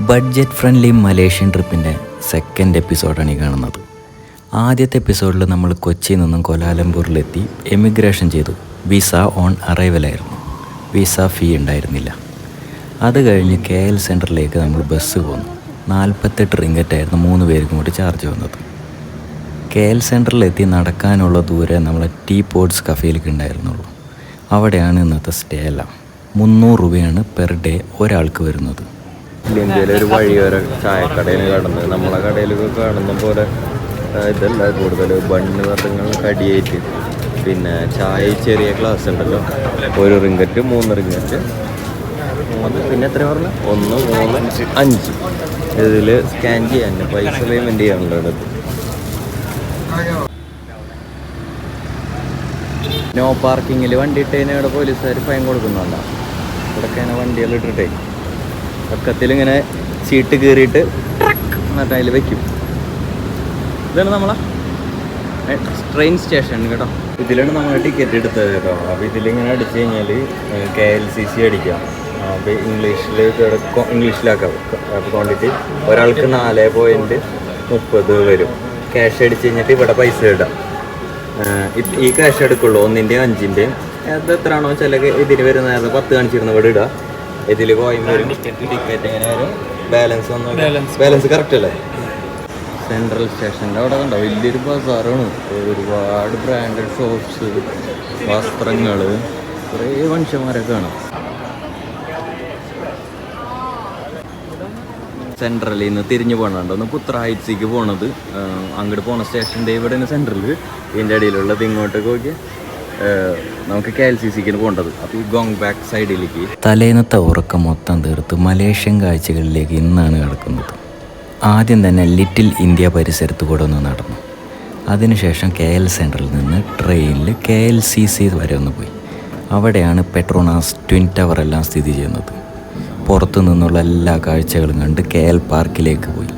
Budget friendly Malaysian ട്രിപ്പിൻ്റെ second എപ്പിസോഡാണ് ഈ കാണുന്നത്. ആദ്യത്തെ എപ്പിസോഡിൽ നമ്മൾ കൊച്ചിയിൽ നിന്നും കോലാലംപൂരിലെത്തി എമിഗ്രേഷൻ ചെയ്തു. വിസ ഓൺ അറൈവലായിരുന്നു. വിസ ഫീ ഉണ്ടായിരുന്നില്ല. അത് കഴിഞ്ഞ് KL സെൻറ്ററിലേക്ക് നമ്മൾ ബസ് പോന്നു. 48 റിംഗറ്റായിരുന്നു 3 പേർക്കും കൂടി ചാർജ് വന്നത്. KL സെൻറ്ററിലെത്തി നടക്കാനുള്ള ദൂരെ നമ്മളെ ടീ പോട്ട്സ് കഫേയിലേക്ക് ഉണ്ടായിരുന്നുള്ളൂ. അവിടെയാണ് ഇന്നത്തെ സ്റ്റേ എല്ലാം. 300 രൂപയാണ് പെർ ഡേ ഒരാൾക്ക് വരുന്നത്. ഇന്ത്യയിലെ ഒരു വഴിയോര ചായക്കടയിൽ കടന്ന് നമ്മളെ കടയിലൊക്കെ കാണുന്ന പോലെ ഇതല്ല, കൂടുതൽ ബണ്ണ് വർഗ്ഗങ്ങൾ കടിയേറ്റ്, പിന്നെ ചായ ചെറിയ ഗ്ലാസ് ഉണ്ടല്ലോ, 1 റിംഗറ്റ് 3 റിംഗറ്റ്, പിന്നെ എത്ര പറഞ്ഞു 1 3 5 ഇതിൽ സ്കാൻ ചെയ്യാൻ പൈസ പേയ്മെൻറ്റ് ചെയ്യാനുള്ളത്. നോ പാർക്കിങ്ങിൽ വണ്ടി ഇട്ടതിന് ഇവിടെ പോലീസുകാർ ഫൈൻ കൊടുക്കുന്നുണ്ടോ? ഇവിടെയൊക്കെയാണ് വണ്ടികൾ ഇട്ടിട്ടേ പക്കത്തിലിങ്ങനെ സീറ്റ് കീറിയിട്ട് എന്നിട്ട് അതിൽ വെക്കും. ഇതാണ് നമ്മളെ ട്രെയിൻ സ്റ്റേഷൻ കേട്ടോ. ഇതിലാണ് നമ്മൾ ടിക്കറ്റ് എടുത്തത് കേട്ടോ. അപ്പോൾ ഇതിലിങ്ങനെ അടിച്ചു കഴിഞ്ഞാൽ KLCC അടിക്കാം. അപ്പോൾ ഇംഗ്ലീഷിലാക്കാം. അപ്പോൾ ക്വാണ്ടിറ്റി ഒരാൾക്ക് 4.30 വരും. ക്യാഷ് അടിച്ച് കഴിഞ്ഞിട്ട് ഇവിടെ പൈസ ഇടാം. ഈ ക്യാഷ് എടുക്കുള്ളൂ, 1-ൻ്റെയും 5-ൻ്റെയും. അത് എത്രയാണോ ചില ഇതിന് വരുന്ന 10 കാണിച്ചിരുന്ന ഇവിടെ ഇടാം. ഇതിൽ കോയിൻ വരും, ടിക്കറ്റ് ഇങ്ങനെ വരും, ബാലൻസ് കറക്റ്റ് അല്ലേ. സെൻട്രൽ സ്റ്റേഷൻ്റെ അവിടെ കണ്ടോ വലിയൊരു ബസാറാണ്. ഒരുപാട് ബ്രാൻഡഡ് ഷോപ്സ്, വസ്ത്രങ്ങൾ, കുറേ മനുഷ്യന്മാരൊക്കെ കാണാം. സെൻട്രലിൽ നിന്ന് തിരിഞ്ഞു പോകണുണ്ടോ ഒന്ന് പുത്ര ഹൈറ്റ്സിക്ക് പോണത്. അങ്ങോട്ട് പോണ സ്റ്റേഷൻ്റെ ഇവിടെ സെൻട്രലിൽ ഇതിൻ്റെ ഇടയിലുള്ളത് ഇങ്ങോട്ടേക്ക് നോക്കി നമുക്ക് KLCCക്ക് പോകേണ്ടത്. അപ്പോൾ ഈ ഗോങ് ബാക്ക് സൈഡിലേക്ക് തലേന്നത്തെ ഉറക്കം മൊത്തം തീർത്ത് മലേഷ്യൻ കാഴ്ചകളിലേക്ക് ഇന്നാണ് കിടക്കുന്നത്. ആദ്യം തന്നെ ലിറ്റിൽ ഇന്ത്യ പരിസരത്ത് കൂടെ ഒന്ന് നടന്നു. അതിനുശേഷം KL സെൻറ്ററിൽ നിന്ന് ട്രെയിനിൽ KLCC വരെ ഒന്ന് പോയി. അവിടെയാണ് പെട്രോണാസ് ട്വിൻ ടവർ എല്ലാം സ്ഥിതി ചെയ്യുന്നത്. പുറത്തു നിന്നുള്ള എല്ലാ കാഴ്ചകളും കണ്ട് KL പാർക്കിലേക്ക് പോയി.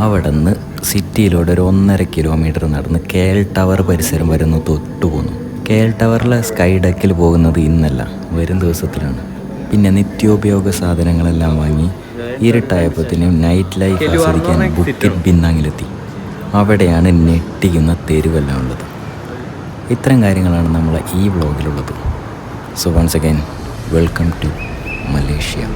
അവിടെ നിന്ന് സിറ്റിയിലൂടെ ഒരു 1.5 കിലോമീറ്റർ നടന്ന് KL ടവർ പരിസരം വരെ ഒന്ന് തൊട്ടുപോന്നു. KL ടവറിലെ സ്കൈ ഡെക്കിൽ പോകുന്നത് ഇന്നല്ല, വരും ദിവസത്തിലാണ്. പിന്നെ നിത്യോപയോഗ സാധനങ്ങളെല്ലാം വാങ്ങി ഇരുട്ടായപ്പോഴത്തേനും നൈറ്റ് ലൈഫ് ആസ്വദിക്കാൻ ബുക്കിറ്റ് ബിന്നാങ്ങിലെത്തി. അവിടെയാണ് ഞെട്ടിക്കുന്ന തെരുവെല്ലാം ഉള്ളത്. ഇത്തരം കാര്യങ്ങളാണ് നമ്മളെ ഈ വ്ളോഗിലുള്ളത്. So once again welcome to Malaysia.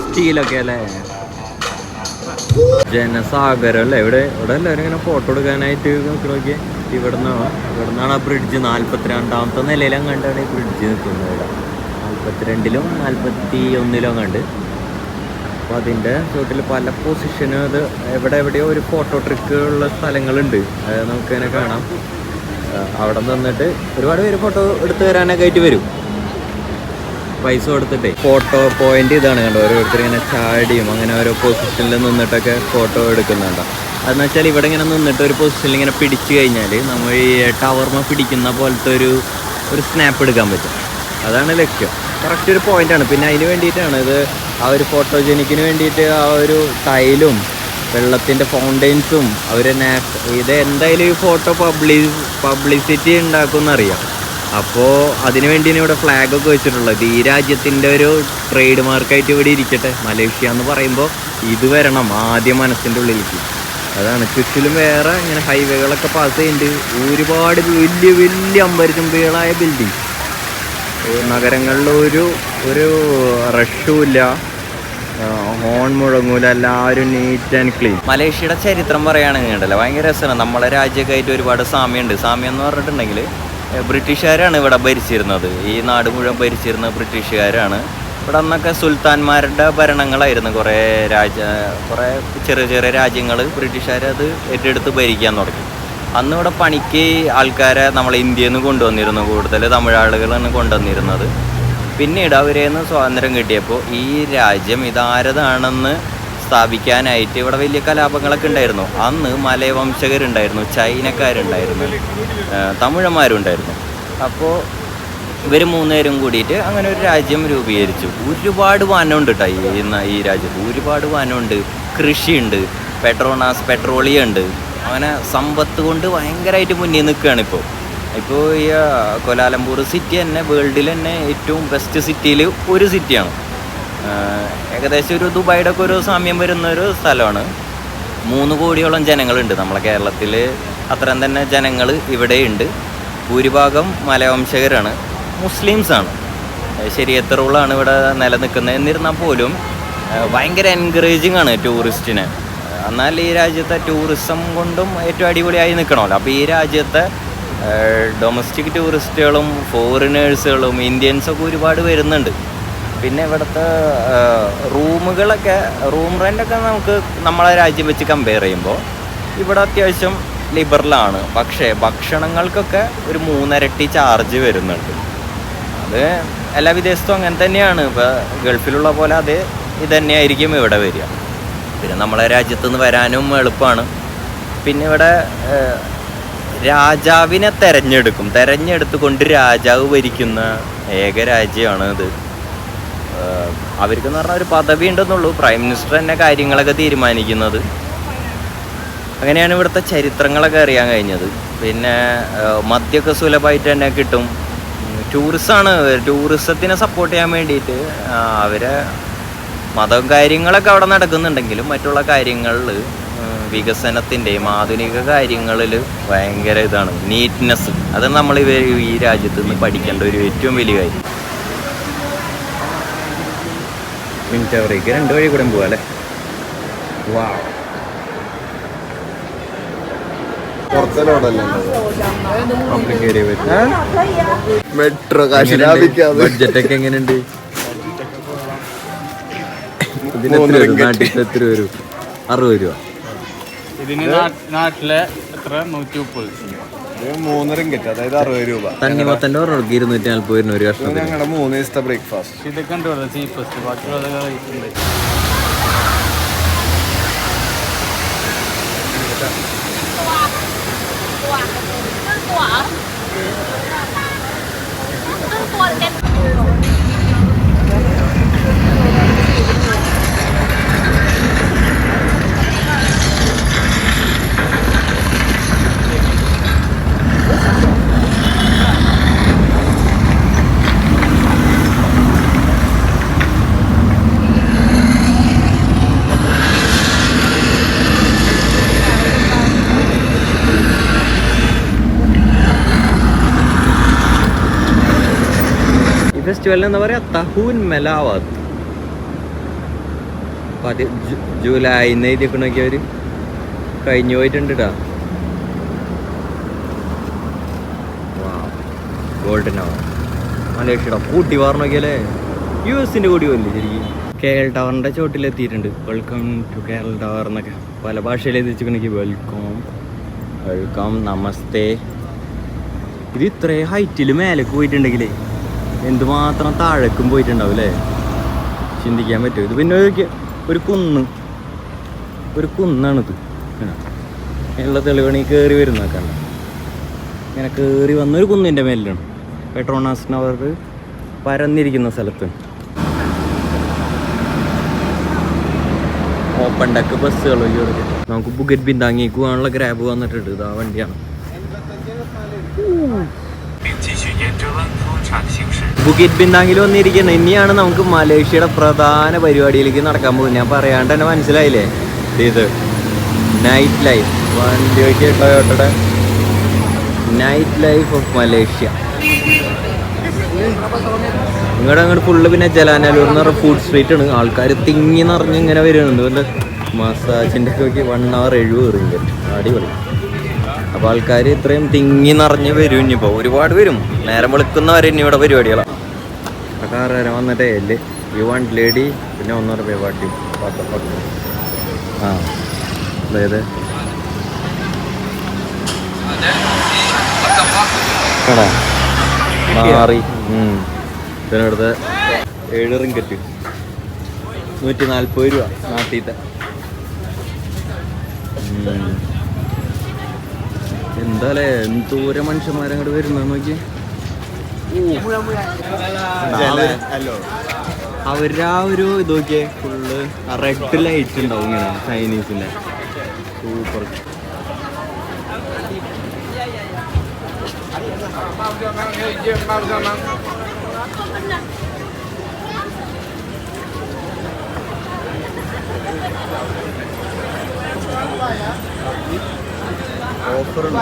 സ്റ്റീലൊക്കെ അല്ലേ, ജനസാഗരം അല്ലേ ഇവിടെ. ഇവിടെ എല്ലാവരും ഇങ്ങനെ ഫോട്ടോ എടുക്കാനായിട്ട് നോക്കി. ഇവിടുന്നാണ് ആ ബ്രിഡ്ജ് 42ാമത്തെ നിലയിലും കണ്ടാണ് ഈ ബ്രിഡ്ജ് നിൽക്കുന്നത്. ഇവിടെ 42ലും 41ലും കണ്ട്. അപ്പോൾ അതിൻ്റെ ചോട്ടിൽ പല പൊസിഷനും അത് എവിടെയോ ഒരു ഫോട്ടോ ട്രിക്ക് ഉള്ള സ്ഥലങ്ങളുണ്ട്. അത് നമുക്കിങ്ങനെ കാണാം. അവിടെ നിന്നിട്ട് ഒരുപാട് പേര് ഫോട്ടോ എടുത്തു തരാനൊക്കെ ആയിട്ട് വരും. പൈസ കൊടുത്തിട്ടേ ഫോട്ടോ പോയിന്റ് ഇതാണ് കണ്ടോ. ഓരോരുത്തർ ഇങ്ങനെ ചാടിയും അങ്ങനെ ഓരോ പൊസിഷനിൽ നിന്നിട്ടൊക്കെ ഫോട്ടോ എടുക്കുന്നുണ്ടോ. അതെന്ന് വെച്ചാൽ ഇവിടെ ഇങ്ങനെ നിന്നിട്ട് ഒരു പൊസിഷനിൽ ഇങ്ങനെ പിടിച്ചു കഴിഞ്ഞാൽ നമ്മൾ ഈ ടവർമ പിടിക്കുന്ന പോലത്തെ ഒരു സ്നാപ്പ് എടുക്കാൻ പറ്റും. അതാണ് ലക്ഷ്യം. കറക്റ്റ് ഒരു പോയിന്റാണ്. പിന്നെ അതിന് വേണ്ടിയിട്ടാണ് ഇത്, ആ ഒരു ഫോട്ടോജനിക്കിന് വേണ്ടിയിട്ട് ആ ഒരു ടൈലും വെള്ളത്തിൻ്റെ ഫൗണ്ടെയിൻസും ഇത് എന്തായാലും ഈ ഫോട്ടോ പബ്ലിസിറ്റി ഉണ്ടാക്കുമെന്നറിയാം. അപ്പോൾ അതിന് വേണ്ടിയാണ് ഇവിടെ ഫ്ലാഗൊക്കെ വെച്ചിട്ടുള്ളത്. ഈ രാജ്യത്തിൻ്റെ ഒരു ട്രേഡ് മാർക്കായിട്ട് ഇവിടെ ഇരിക്കട്ടെ. മലേഷ്യ എന്ന് പറയുമ്പോൾ ഇത് വരണം ആദ്യം മനസ്സിൻ്റെ ഉള്ളിലേക്ക്. അതാണ്. ചുറ്റിലും വേറെ ഇങ്ങനെ ഹൈവേകളൊക്കെ പാസ് ചെയ്യുന്നുണ്ട്. ഒരുപാട് വലിയ വലിയ അമ്പരചുംബികളായ ബിൽഡിങ്. നഗരങ്ങളിൽ ഒരു റഷും ഇല്ല, ഹോൺ മുഴങ്ങൂല, എല്ലാവരും നീറ്റ് ആൻഡ് ക്ലീൻ. മലേഷ്യയുടെ ചരിത്രം പറയുകയാണെങ്കിൽ ഉണ്ടല്ലോ ഭയങ്കര രസമാണ്. നമ്മളെ രാജ്യമൊക്കെ ആയിട്ട് ഒരുപാട് സാമ്യമുണ്ട്. സാമ്യം എന്ന് പറഞ്ഞിട്ടുണ്ടെങ്കിൽ ബ്രിട്ടീഷുകാരാണ് ഇവിടെ ഭരിച്ചിരുന്നത്. ഈ നാട് മുഴുവൻ ഭരിച്ചിരുന്നത് ബ്രിട്ടീഷുകാരാണ്. ഇവിടെ അന്നൊക്കെ സുൽത്താൻമാരുടെ ഭരണങ്ങളായിരുന്നു. കുറേ ചെറിയ ചെറിയ രാജ്യങ്ങൾ ബ്രിട്ടീഷുകാർ അത് ഏറ്റെടുത്ത് ഭരിക്കാൻ തുടങ്ങി. അന്ന് ഇവിടെ പണിക്ക് ആൾക്കാരെ നമ്മളെ ഇന്ത്യയിൽ നിന്ന് കൊണ്ടുവന്നിരുന്നു. കൂടുതൽ തമിഴാളുകളാണ് കൊണ്ടുവന്നിരുന്നത്. പിന്നീട് അവരേന്ന് സ്വാതന്ത്ര്യം കിട്ടിയപ്പോൾ ഈ രാജ്യം ഇതാരതാണെന്ന് സ്ഥാപിക്കാനായിട്ട് ഇവിടെ വലിയ കലാപങ്ങളൊക്കെ ഉണ്ടായിരുന്നു. അന്ന് മലയവംശകരുണ്ടായിരുന്നു, ചൈനക്കാരുണ്ടായിരുന്നു, തമിഴന്മാരുണ്ടായിരുന്നു. അപ്പോൾ ഇവർ 3 പേരും കൂടിയിട്ട് അങ്ങനെ ഒരു രാജ്യം രൂപീകരിച്ചു. ഒരുപാട് വനമുണ്ട് കേട്ടോ ഈ രാജ്യത്ത്, ഒരുപാട് വനമുണ്ട്, കൃഷിയുണ്ട്, പെട്രോളിയം ഉണ്ട്. അങ്ങനെ സമ്പത്ത് കൊണ്ട് ഭയങ്കരമായിട്ട് മുന്നിൽ നിൽക്കുകയാണ് ഇപ്പോൾ ഈ കോലാലംപൂർ സിറ്റി തന്നെ വേൾഡിൽ തന്നെ ഏറ്റവും ബെസ്റ്റ് സിറ്റിയിൽ ഒരു സിറ്റിയാണ്. ഏകദേശം ഒരു ദുബായിയുടെ ഒക്കെ ഒരു സാമ്യം വരുന്ന ഒരു സ്ഥലമാണ്. 3 കോടിയോളം ജനങ്ങളുണ്ട്. നമ്മളെ കേരളത്തിൽ അത്രയും തന്നെ ജനങ്ങൾ ഇവിടെയുണ്ട്. ഭൂരിഭാഗം മലവംശകരാണ്, മുസ്ലിംസാണ്. ശരിയത്ത് റൂളാണ് ഇവിടെ നിലനിൽക്കുന്നത്. എന്നിരുന്നാൽ പോലും ഭയങ്കര എൻകറേജിങ് ആണ് ടൂറിസ്റ്റിനെ. എന്നാൽ ഈ രാജ്യത്തെ ടൂറിസം കൊണ്ടും ഏറ്റവും അടിപൊളിയായി നിൽക്കണമല്ലോ. അപ്പോൾ ഈ രാജ്യത്തെ ഡൊമസ്റ്റിക് ടൂറിസ്റ്റുകളും ഫോറിനേഴ്സുകളും ഇന്ത്യൻസൊക്കെ ഒരുപാട് വരുന്നുണ്ട്. പിന്നെ ഇവിടുത്തെ റൂം റെൻ്റൊക്കെ നമുക്ക് നമ്മളെ രാജ്യം വെച്ച് കമ്പയർ ചെയ്യുമ്പോൾ ഇവിടെ അത്യാവശ്യം ലിബറലാണ്. പക്ഷേ ഭക്ഷണങ്ങൾക്കൊക്കെ ഒരു 3 ഇരട്ടി ചാർജ് വരുന്നുണ്ട്. അത് എല്ലാ വിദേശത്തും അങ്ങനെ തന്നെയാണ്. ഇപ്പോൾ ഗൾഫിലുള്ള പോലെ അത് ഇതന്നെയായിരിക്കും ഇവിടെ വരിക. പിന്നെ നമ്മളെ രാജ്യത്തു നിന്ന് വരാനും എളുപ്പമാണ്. പിന്നെ ഇവിടെ രാജാവിനെ തെരഞ്ഞെടുത്തുകൊണ്ട് രാജാവ് ഭരിക്കുന്ന ഏക രാജ്യമാണ് ഇത്. അവർക്കെന്ന് പറഞ്ഞാൽ ഒരു പദവി ഉണ്ടെന്നുള്ളൂ. പ്രൈം മിനിസ്റ്റർ തന്നെ കാര്യങ്ങളൊക്കെ തീരുമാനിക്കുന്നത്. അങ്ങനെയാണ് ഇവിടുത്തെ ചരിത്രങ്ങളൊക്കെ അറിയാൻ കഴിഞ്ഞത്. പിന്നെ മദ്യമൊക്കെ സുലഭമായിട്ട് തന്നെ കിട്ടും. ടൂറിസത്തിനെ സപ്പോർട്ട് ചെയ്യാൻ വേണ്ടിയിട്ട് അവരെ മതം കാര്യങ്ങളൊക്കെ അവിടെ നടക്കുന്നുണ്ടെങ്കിലും മറ്റുള്ള കാര്യങ്ങളിൽ വികസനത്തിൻ്റെയും ആധുനിക കാര്യങ്ങളിൽ ഭയങ്കര ഇതാണ് നീറ്റ്നെസ്. അത് നമ്മൾ ഈ രാജ്യത്ത് നിന്ന് പഠിക്കേണ്ട ഒരു ഏറ്റവും വലിയ കാര്യം. മിനിറ്റ് അവറേക്ക് 2 വഴി കൂടെ പോവാ അല്ലേ? വാ, മെട്രോ കാശ് ലാഭിക്കാതെ ബഡ്ജറ്റൊക്കെ എങ്ങനെയുണ്ട്? നാട്ടിൽ എത്ര വരും? 60 രൂപ. ഇതിന് നാട്ടിലെ എത്ര? 130. 3 റിംഗിറ്റ്, അതായത് 60 രൂപ. തണ്ണിമത്തൻ്റെ ഒരെണ്ണക്ക് 240 വരുന്ന ഒരു കഷ്ണം. ഞങ്ങളുടെ 3 ദിവസത്തെ ബ്രേക്ക്ഫാസ്റ്റ്. ഇതൊക്കെ ഉണ്ട് ഇവിടെ ചീപ്പസ്റ്റ്. ബാക്കിയുള്ളതൊക്കെ റേറ്റ് ഉണ്ട്. ഫെസ്റ്റിവലിന് എന്താ പറയുക? തഹൂൻ മെലാവാത്ത്. ജൂലൈ എഴുതിയൊക്കെ അവർ കഴിഞ്ഞു പോയിട്ടുണ്ട് കേട്ടോ. ഗോൾഡൻ അവർ മലേഷ്യയുടെ കൂട്ടി വാർന്നൊക്കെയല്ലേ? US-ൻ്റെ കൂടി പോലില്ലേ ശരിക്കും? KL ടവറിൻ്റെ ചോട്ടിലെത്തിയിട്ടുണ്ട്. വെൽക്കം ടു KL ടവർ എന്നൊക്കെ പല ഭാഷയിൽ എത്തിച്ചിട്ടുണ്ടെങ്കിൽ വെൽക്കം നമസ്തേ. ഇത് ഇത്രയും ഹൈറ്റിൽ മേലേക്ക് പോയിട്ടുണ്ടെങ്കിലേ എന്തുമാത്രം താഴേക്കും പോയിട്ടുണ്ടാവും അല്ലേ? ചിന്തിക്കാൻ പറ്റും. ഇത് പിന്നെ ഒരു കുന്നാണിത്. ഉള്ള തെളിവണി കയറി വരുന്നൊക്കെ ഇങ്ങനെ കയറി വന്നൊരു കുന്നിൻ്റെ മേലിലാണ്. പെട്രോണാസ് ടവർ പരന്നിരിക്കുന്ന സ്ഥലത്ത്. ഓപ്പൺ ഡക്ക് ബസ്സുകൾ നമുക്ക് ബുഗറ്റ് ബിന്താങ്ങിക്ക് പോകാനുള്ള ഗ്രാബ് വന്നിട്ടുണ്ട്. ഇതാ വണ്ടിയാണ്. ബുഗറ്റ് ബിന്താങ്ങിൽ വന്നിരിക്കുന്നത്. ഇനിയാണ് നമുക്ക് മലേഷ്യയുടെ പ്രധാന പരിപാടിയിലേക്ക് നടക്കാൻ പോകുന്നത്. ഞാൻ പറയാണ്ട് തന്നെ മനസ്സിലായില്ലേ? ഇത് നൈറ്റ് ലൈഫ്. വണ്ടി ടൊയോട്ടയുടെ നൈറ്റ് ലൈഫ് ഓഫ് മലേഷ്യ. അങ്ങോട്ട് ഫുള്ള് പിന്നെ ജലാനല്ലൂർ എന്ന് പറഞ്ഞ ഫുഡ് സ്ട്രീറ്റ് ആണ്. ആൾക്കാർ തിങ്ങി നിറഞ്ഞ് ഇങ്ങനെ വരുന്നുണ്ട്. വല്ല മസാജിൻ്റെ ഒക്കെ 1 hour 70 റിംഗിറ്റ്. അടിപൊളി. അപ്പോൾ ആൾക്കാർ ഇത്രയും തിങ്ങി നിറഞ്ഞ് വരും. ഇനിയിപ്പോൾ ഒരുപാട് വരും. നേരം വെളുക്കുന്നവരെ ഇനി ഇവിടെ പരിപാടികളാണ്. കാർ വരെ വന്നിട്ടേ അല്ലേ യു വാണ്ട് ലേഡി പിന്നെ 1.5 രൂപ പാട്ടി. ആ അതായത് മാറി ഇതിനടുത്ത് 7 റിംഗറ്റ് 140 രൂപ നാട്ടിലത്തെ. എന്താല്ലേ എന്തോരം മനുഷ്യന്മാരങ്ങോട്ട് വരുന്നത് നോക്കി. അവരുടെ ആ ഒരു ഇത് നോക്കിയേ ഫുള്ള് റെഡ് ലൈറ്റ് ഉണ്ടാവും ഇങ്ങനെ ചൈനീസിന്റെ. സൂപ്പർ. ഓഫറുണ്ട്.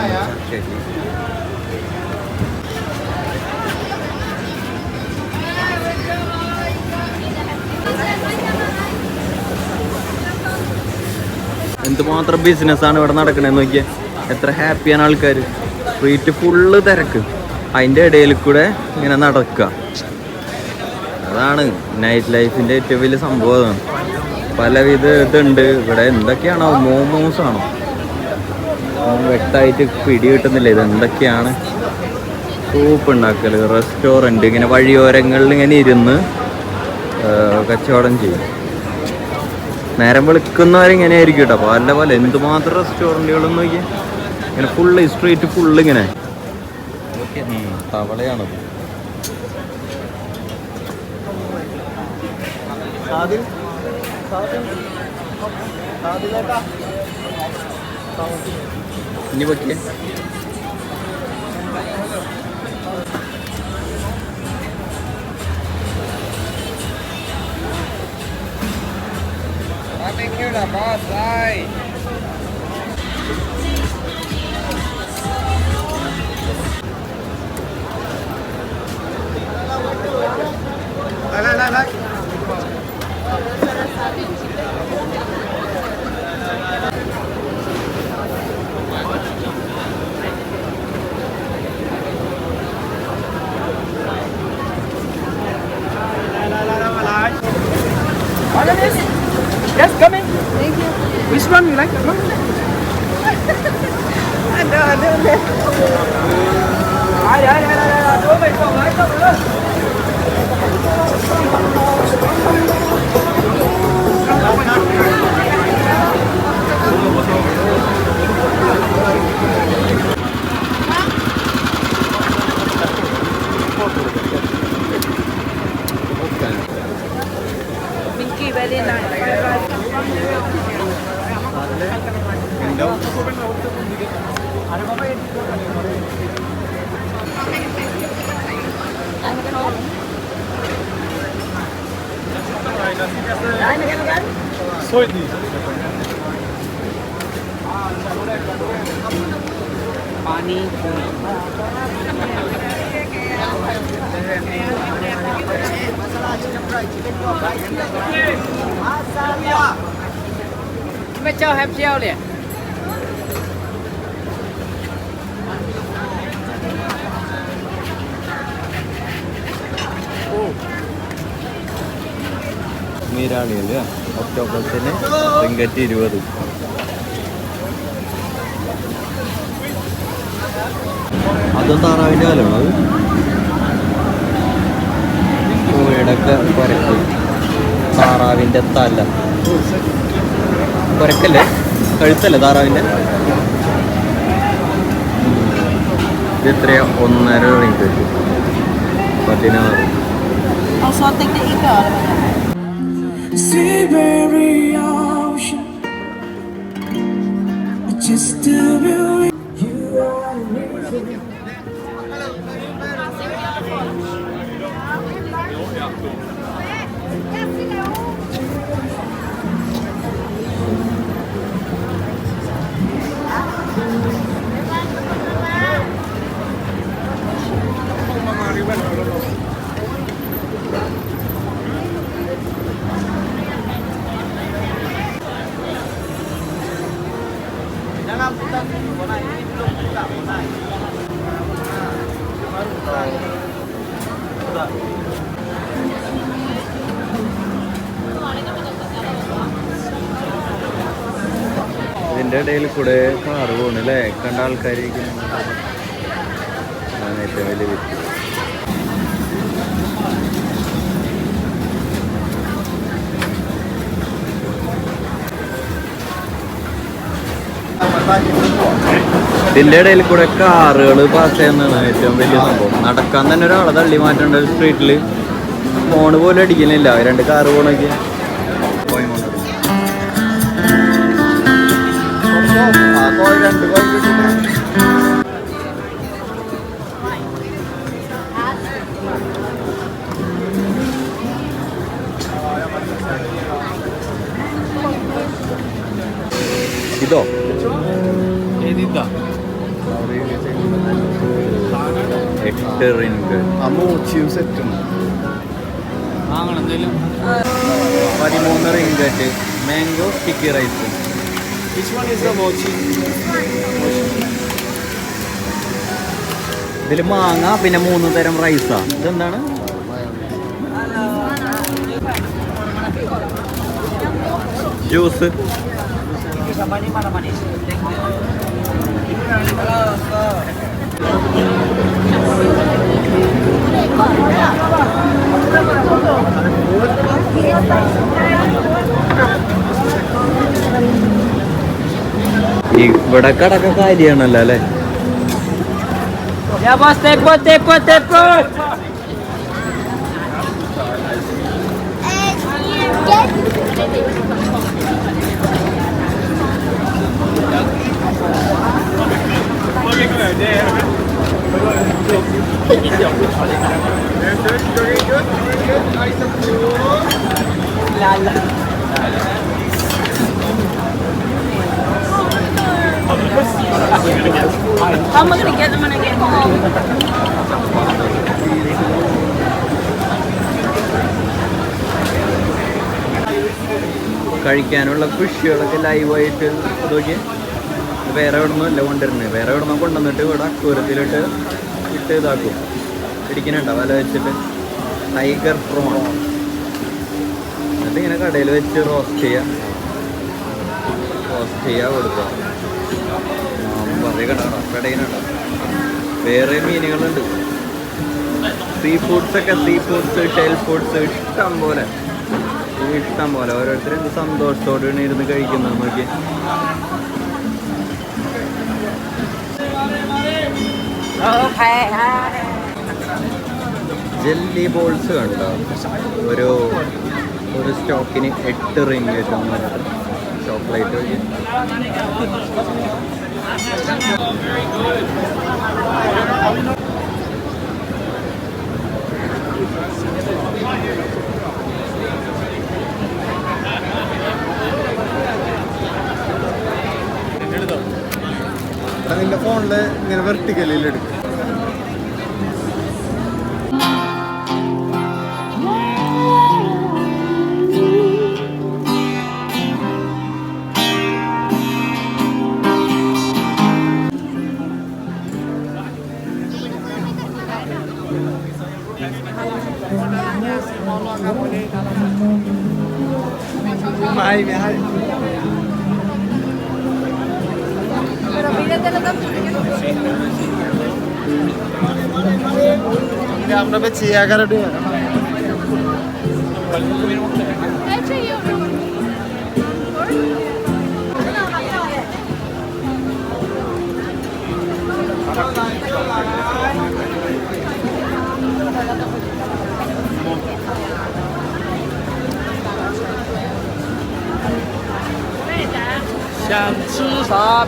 എന്തുമാത്രം ബിസിനസ്സാണ് ഇവിടെ നടക്കണേന്ന് നോക്കിയാൽ. എത്ര ഹാപ്പിയാണ് ആൾക്കാർ. സ്ട്രീറ്റ് ഫുള്ള് തിരക്ക്. അതിൻ്റെ ഇടയിൽ കൂടെ ഇങ്ങനെ നടക്കുക. അതാണ് നൈറ്റ് ലൈഫിൻ്റെ ഏറ്റവും വലിയ സംഭവം. അതാണ് പലവിധ ഇതുണ്ട് ഇവിടെ. എന്തൊക്കെയാണോ മോമോസാണോ വ്യക്തമായിട്ട് പിടി കിട്ടുന്നില്ല. ഇത് എന്തൊക്കെയാണ്. സൂപ്പ് ഉണ്ടാക്കൽ, റെസ്റ്റോറൻറ്റ്, ഇങ്ങനെ വഴിയോരങ്ങളിൽ ഇങ്ങനെ ഇരുന്ന് കച്ചവടം ചെയ്യും. നേരം വെളുക്കുന്നവരെ ഇങ്ങനെ ആയിരിക്കും കേട്ടോ. പല പല എന്തുമാത്രം റെസ്റ്റോറൻറ്റുകളെന്ന് നോക്കിയാൽ. ഇങ്ങനെ ഫുള്ള് സ്ട്രീറ്റ് ഫുള്ള് ഇങ്ങനെ. തവളയാണത്. ഇനി പറ്റിയേ Yes, come in. Thank you. Which one you like? No? Minky, very nice. Pani puri. Mấy cho hẹp treo liền. നീരാളിയല്ലേ. ഒക്ടോബസിന് റിങ്കറ്റ് 20. അതും താറാവിൻ്റെ കാലമാണോ അത്? കോഴിയുടെയൊക്കെ കുരക്ക്. താറാവിൻ്റെ തല. കുരക്കല്ലേ, കഴുത്തല്ലേ താറാവിൻ്റെ? ഇത് എത്രയാ? 1.5 ringgit. 16. Also take the eagle. Siberian ocean, just to be with you. ഇതിൻ്റെ ഇടയിൽ കൂടെ കാറ് പോകണം അല്ലേ? കണ്ട ആൾക്കാരേക്ക് ഏറ്റവും വലിയ വ്യക്തി. ഇതിന്റെ ഇടയിൽ കൂടെ കാറുകൾ പാസ് ചെയ്യുന്നതാണ് ഏറ്റവും വലിയ സംഭവം. നടക്കാൻ തന്നെ ഒരാളെ തള്ളി മാറ്റേണ്ട ഒരു സ്ട്രീറ്റില് ഫോണ് പോലും അടിക്കുന്നില്ല. 2 കാറ് പോണൊക്കെ ഇതോ ഏതിതാ 8 റിംഗ് ആ മൂച്ചിയും സെറ്റും വാങ്ങണം എന്തെങ്കിലും. 13 ringgit mango sticky rice. Which one is the mochi? ഇതിൽ മാങ്ങ പിന്നെ 3 തരം റൈസാ. ഇതെന്താണ്? ജ്യൂസ്. ഇവിടെ കടക്ക കാര്യമാണല്ലോ അല്ലേ? Ya bos, tepot. I'm gonna get them when I get home. കഴിക്കാനുള്ള ഫിഷുകളൊക്കെ ലൈവായിട്ട് നോക്കി വേറെ എവിടെ നിന്നല്ല കൊണ്ടുവരുന്നത്. വേറെ എവിടെ നിന്നോ കൊണ്ടുവന്നിട്ട് ഇവിടെ അക്കൂരത്തിലിട്ട് ഇതാക്കും. ഇടിക്കുന്നുണ്ടോ വല വെച്ചിട്ട് ടൈഗർ പ്രോൺ. എന്നിട്ട് ഇങ്ങനെ കടയിൽ വെച്ച് റോസ്റ്റ് ചെയ്യുക കൊടുക്കുക. കണ്ടോ കടയിലുണ്ടോ? വേറെ മീനുകളുണ്ട്. സീ ഫുഡ്സ്, ഷെൽ ഫുഡ്സ് ഇഷ്ടം പോലെ ഓരോരുത്തരും എന്ത് സന്തോഷത്തോടെയാണ് ഇരുന്ന് കഴിക്കുന്നത് നോക്കി. ജെല്ലി ബോൾസ് കണ്ടോ? ഒരു സ്റ്റോക്കിന് 8 റിംഗ് ചോക്ലേറ്റ്. നിന്റെ ഫോണില് ഇങ്ങനെ വെർട്ടിക്കലിൽ എടുക്കും. আমরা বেশি 11 টাকা想吃啥？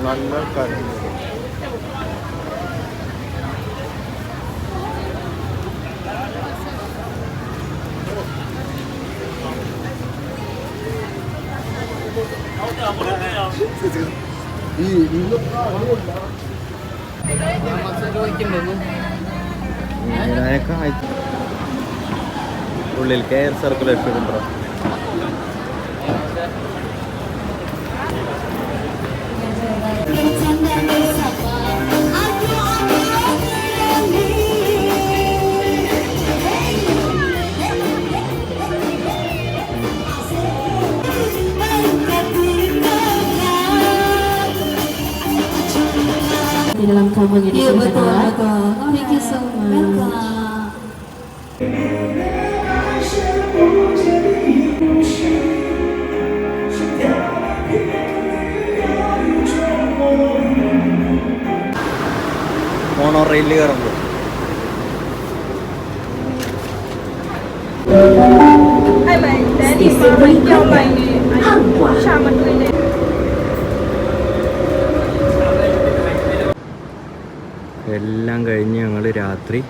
നല്ല കാര്യം. ഉള്ളിൽ എയർ സർക്കുലേഷൻ ഉണ്ടോ? di dalam kampanye di sini. Thank you so much. മൊറയിൽ കയറുമ്പോൾ. Ai vậy, để đi mà mình cho mày sao mà tụi này. എല്ലാം കഴിഞ്ഞ് ഞങ്ങൾ രാത്രി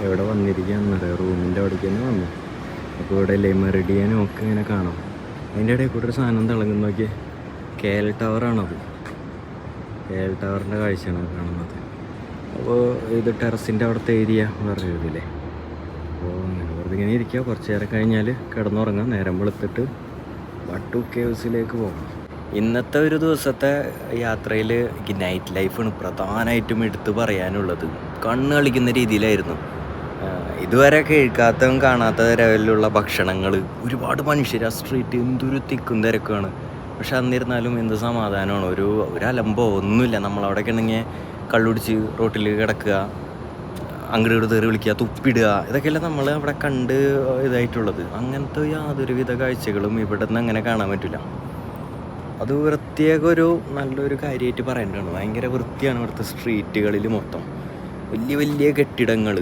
എവിടെ വന്നിരിക്കുകയെന്നറിയാം, റൂമിൻ്റെ അവിടേക്ക് തന്നെ വന്നു. അപ്പോൾ ഇവിടെ മെറിഡിയനും ഒക്കെ ഇങ്ങനെ കാണാം. അതിൻ്റെ ഇടയിൽ കൂടെ ഒരു സാധനം തിളങ്ങുന്ന നോക്കിയേ, KL ടവറാണത്. KL ടവറിൻ്റെ കാഴ്ചയാണ് കാണുന്നത്. അപ്പോൾ ഇത് ടെറസിൻ്റെ അവിടുത്തെ ഏരിയ പറയുന്നില്ലേ. അപ്പോൾ അങ്ങനെ വെറുതെ ഇങ്ങനെ ഇരിക്കുക. കുറച്ച് നേരം കഴിഞ്ഞാൽ കിടന്നുറങ്ങാം. നേരം വെളുത്തിട്ട് ബട്ടു കേവ്സിലേക്ക് പോകണം. ഇന്നത്തെ ഒരു ദിവസത്തെ യാത്രയിൽ എനിക്ക് നൈറ്റ് ലൈഫാണ് പ്രധാനമായിട്ടും എടുത്ത് പറയാനുള്ളത്. കണ്ണ് കളിക്കുന്ന രീതിയിലായിരുന്നു. ഇതുവരെ കേൾക്കാത്തതും കാണാത്ത ലെവലിലുള്ള ഭക്ഷണങ്ങൾ, ഒരുപാട് മനുഷ്യർ. ആ സ്ട്രീറ്റ് എന്തൊരു തിക്കും തിരക്കാണ്. പക്ഷെ അന്നിരുന്നാലും എന്ത് സമാധാനമാണ്. ഒരു അലമ്പോ ഒന്നുമില്ല. നമ്മളവിടെയൊക്കെ ഉണ്ടെങ്കിൽ കള്ളുടിച്ച് റോട്ടിൽ കിടക്കുക, അങ്ങോട്ട് തെറി വിളിക്കുക, തുപ്പിടുക, ഇതൊക്കെയല്ലേ നമ്മൾ അവിടെ കണ്ട് ഇതായിട്ടുള്ളത്. അങ്ങനത്തെ യാതൊരുവിധ കാഴ്ചകളും ഇവിടെ നിന്ന് അങ്ങനെ കാണാൻ പറ്റില്ല. അത് പ്രത്യേക ഒരു നല്ലൊരു കാര്യമായിട്ട് പറയേണ്ടതാണ്. ഭയങ്കര വൃത്തിയാണ് ഇവിടുത്തെ സ്ട്രീറ്റുകളിൽ മൊത്തം. വലിയ വലിയ കെട്ടിടങ്ങൾ.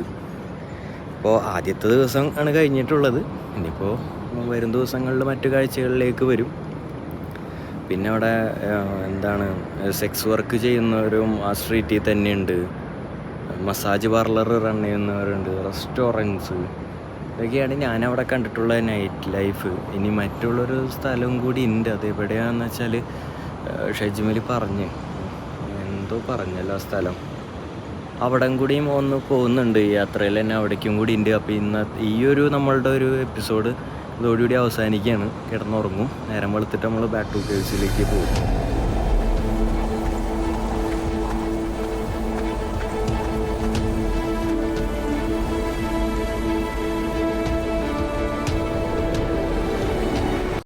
ഇപ്പോൾ ആദ്യത്തെ ദിവസം ആണ് കഴിഞ്ഞിട്ടുള്ളത്. ഇനിയിപ്പോൾ വരും ദിവസങ്ങളിൽ മറ്റു കാഴ്ചകളിലേക്ക് വരും. പിന്നെ അവിടെ സെക്സ് വർക്ക് ചെയ്യുന്നവരും ആ സ്ട്രീറ്റിൽ തന്നെയുണ്ട്. മസാജ് പാർലർ റൺ ചെയ്യുന്നവരുണ്ട്, റെസ്റ്റോറൻറ്റ്സ്. ഇതൊക്കെയാണ് ഞാനവിടെ കണ്ടിട്ടുള്ള നൈറ്റ് ലൈഫ്. ഇനി മറ്റുള്ളൊരു സ്ഥലവും കൂടി ഉണ്ട്. അത് എവിടെയാണെന്ന് വെച്ചാൽ ഷജ്മൽ പറഞ്ഞല്ലോ ആ സ്ഥലം. അവിടം കൂടിയും ഒന്ന് പോകുന്നുണ്ട് ഈ യാത്രയിൽ തന്നെ. അവിടേക്കും കൂടി ഉണ്ട്. അപ്പോൾ ഈ ഒരു നമ്മളുടെ ഒരു എപ്പിസോഡ് ഇതോടുകൂടി അവസാനിക്കുകയാണ്. കിടന്നുറങ്ങും. നേരം വെളുത്തിട്ട് നമ്മൾ ബാക്ക് ടു കേവ്സിലേക്ക് പോകും.